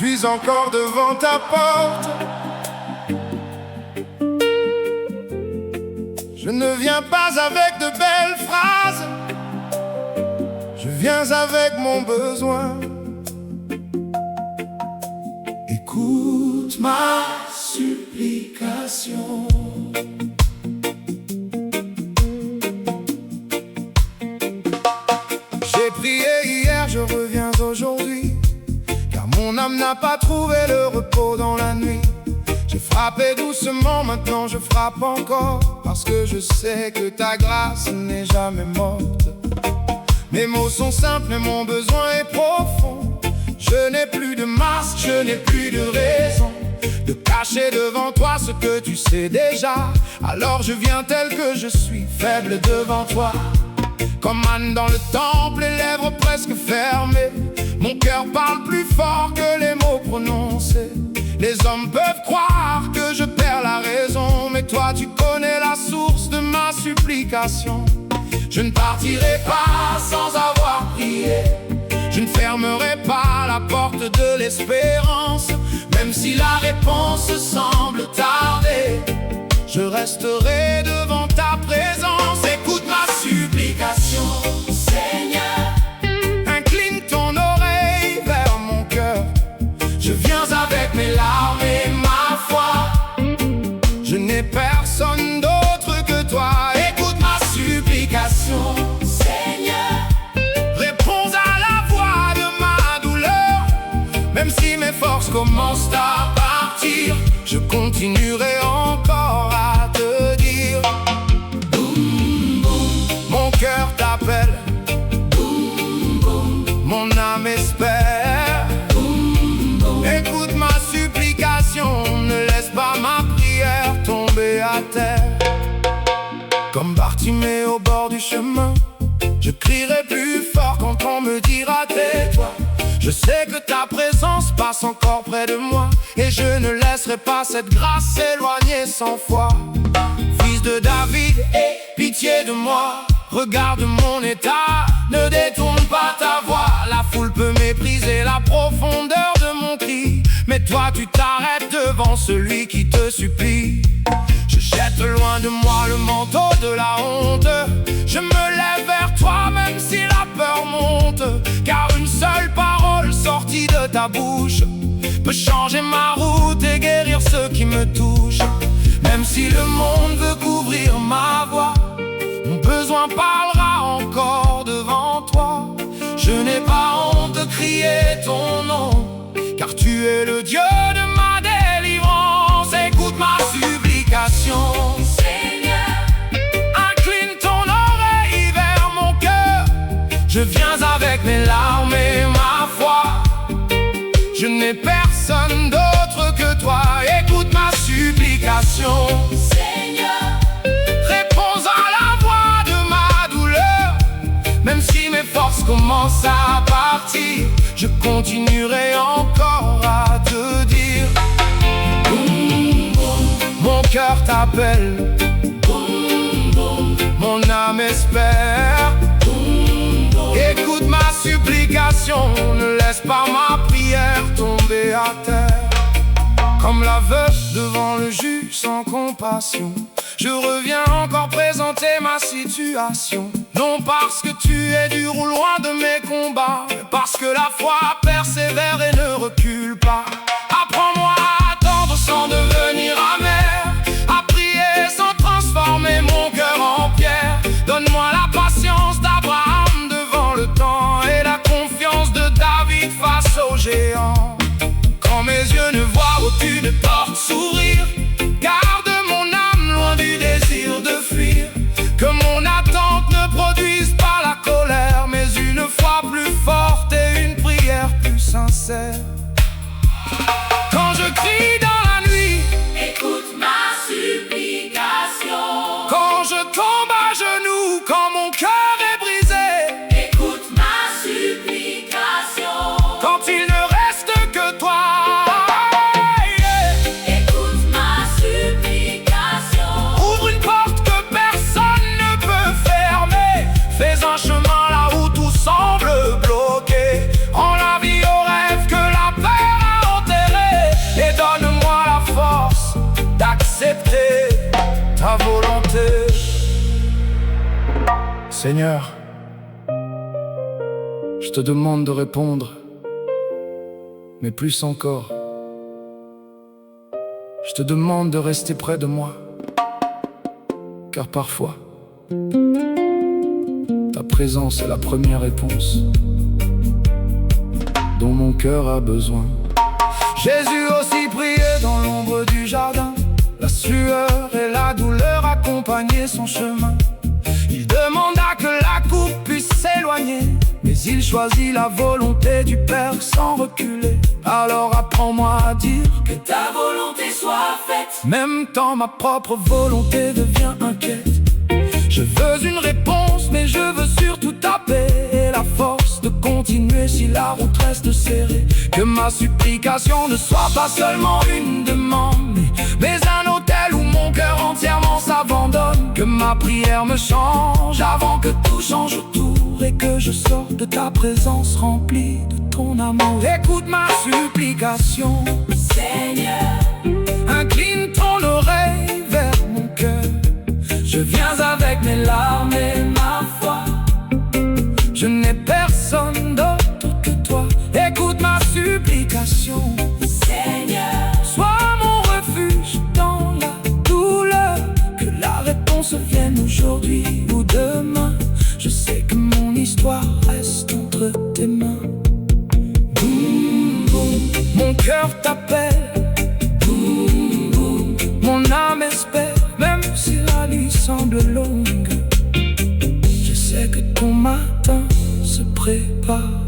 suis encore devant ta porte. Je ne viens pas avec de belles phrases, je viens avec mon besoin. Écoute ma supplication. J'ai prié hier, je reviens aujourd'hui, car mon âme n'a pas trouvé le repos dans la nuit. J'ai frappé doucement, maintenant je frappe encore, parce que je sais que ta grâce n'est jamais morte. Mes mots sont simples, mais mon besoin est profond. Je n'ai plus de masque, je n'ai plus de raison de cacher devant toi ce que tu sais déjà. Alors je viens tel que je suis, faible devant toi. Comme Anne dans le temple, les lèvres presque fermées. Mon cœur parle plus fort que les mots prononcés. Les hommes peuvent croire que je perds la raison, mais toi tu connais la source de ma supplication. Je ne partirai pas sans avoir prié, je ne fermerai pas la porte de l'espérance. Même si la réponse semble tarder, je resterai devant ta présence. Écoute ma supplication, Seigneur. Incline ton oreille vers mon cœur. Je viens avec mes larmes et ma foi. Je n'ai personne d'autre que toi. Écoute ma supplication, Seigneur. Réponds à la voix de ma douleur. Même si mes forces commencent à partir, je continuerai encore à te dire. Boum, boum. Mon cœur t'appelle. Boum, boum. Mon âme espère. Boum, boum. Écoute ma supplication, ne laisse pas ma prière tomber à terre. Comme Bartimée au bord du chemin, je crierai plus fort quand on me dira tais-toi. Je sais que ta présence passe encore près de moi, et je ne laisserai pas cette grâce s'éloigner sans foi. Fils de David, aie pitié de moi. Regarde mon état, ne détourne pas ta voix. La foule peut mépriser la profondeur de mon cri, mais toi tu t'arrêtes devant celui qui te supplie. Je jette loin de moi le manteau de la honte. Je me lève vers toi même si la peur monte, car une seule parole sortie de ta bouche peut changer ma route et guérir ceux qui me touchent. Même si le monde veut couvrir ma voix, mon besoin parlera encore devant toi. Je n'ai pas honte de crier ton nom, car tu es le Dieu de ma délivrance. Écoute ma supplication, Seigneur. Incline ton oreille vers mon cœur. Je viens avec mes larmes et ma foi. Je n'ai personne d'autre que toi. Écoute ma supplication, Seigneur. Réponds à la voix de ma douleur. Même si mes forces commencent à partir, je continuerai encore à te dire. Boum, boum. Mon cœur t'appelle. Boum, boum. Mon âme espère. Boum, boum. Écoute ma supplication, ne laisse pas ma prière tomber à terre. Comme la veuve devant le juge sans compassion, je reviens encore présenter ma situation. Non parce que tu es dur ou loin de mes combats, mais parce que la foi persévère et ne recule pas. Apprends-moi à attendre sans devenir amer, à prier sans transformer mon cœur en pierre. Donne-moi la patience d'Abraham devant le temps et la confiance de David face aux géants. Quand mes yeux ne voient aucune porte s'ouvrir, garde mon âme loin du désir de fuir. Que mon attente ne produise pas la colère, mais une foi plus forte et une prière plus sincère. Quand je crie dans la nuit, écoute ma supplication. quand je tombe à genoux, quand mon cœur est brisé, Écoute ma supplication. quand il ne reste que toi. Seigneur, je te demande de répondre, mais plus encore, je te demande de rester près de moi, car parfois, ta présence est la première réponse dont mon cœur a besoin. Jésus aussi priait dans l'ombre du jardin, la sueur et la douleur accompagnaient son chemin. Il demanda que la coupe puisse s'éloigner, mais il choisit la volonté du Père sans reculer. Alors apprends-moi à dire que ta volonté soit faite, même quand ma propre volonté devient inquiète. Je veux une réponse, mais je veux surtout ta paix et la force de continuer si la route reste serrée. Que ma supplication ne soit pas seulement une demande, mais un autel où mon cœur entièrement s'abandonne. Que ma prière me change avant que tout change autour, et que je sorte de ta présence remplie de ton amour. Écoute ma supplication, Seigneur. Incline ton oreille vers mon cœur. Je viens avec mes larmes et ma foi. Je n'ai personne d'autre que toi. Écoute ma supplication, Seigneur. sois mon refuge dans la douleur. Que la réponse vienne aujourd'hui ou demain. Je sais que mon histoire reste entre tes mains. Boum, boum, mon cœur t'appelle. Boum, boum, mon âme espère, même si la nuit semble longue. Je sais que ton matin se prépare.